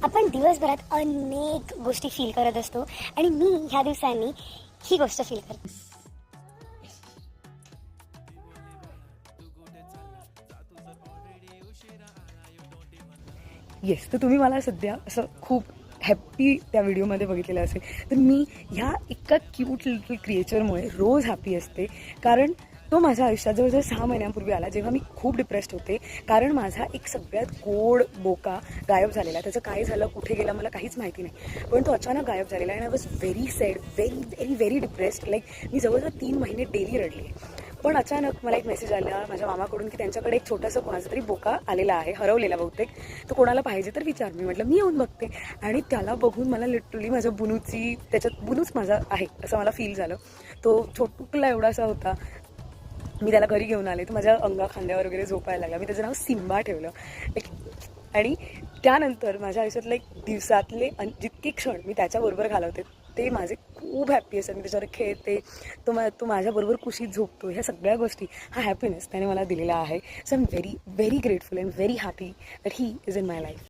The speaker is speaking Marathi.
आपण दिवसभरात अनेक गोष्टी फील करत असतो आणि मी ह्या दिवसांनी ही गोष्ट फील करते. येस, तर तुम्ही मला सध्या असं खूप हॅप्पी त्या व्हिडिओमध्ये बघितलेलं असेल. तर मी ह्या एका क्यूट लिटल क्रिएचरमुळे रोज हॅपी असते. कारण तो माझ्या आयुष्यात जवळजवळ 6 महिन्यांपूर्वी आला, जेव्हा मी खूप डिप्रेस्ड होते. कारण माझा एक सगळ्यात गोड बोका गायब झालेला. त्याचं काय झालं, कुठे गेला, मला काहीच माहिती नाही. पण तो अचानक गायब झालेला आणि I was very sad, very very very depressed. Like मी जवळजवळ 3 महिने डेली रडले. पण अचानक मला एक मेसेज आला माझ्या मामाकडून की त्यांच्याकडे एक छोटासा कोणाचा तरी बोका आलेला आहे, हरवलेला बहुतेक. तो कोणाला पाहिजे तर विचार. मी म्हटलं मी येऊन बघते. आणि त्याला बघून मला लिटरली माझ्या बुनूची, त्याच्यात बुनूच माझा आहे असं मला फील झालं. तो छोटुकला एवढासा होता. मी त्याला घरी घेऊन आले, तर माझ्या खांद्यावर वगैरे झोपायला लागला. मी त्याचं नाव सिम्बा ठेवलं. आणि त्यानंतर माझ्या आयुष्यातले दिवसातले जितके क्षण मी त्याच्याबरोबर घालवते ते माझे खूप हॅप्पी असतात. मी त्याच्यावर खेळते, तो माझ्याबरोबर कुशीत झोपतो. ह्या सगळ्या गोष्टी, हा हॅपीनेस त्याने मला दिलेला आहे. So I am very very grateful and very happy that he is in my life.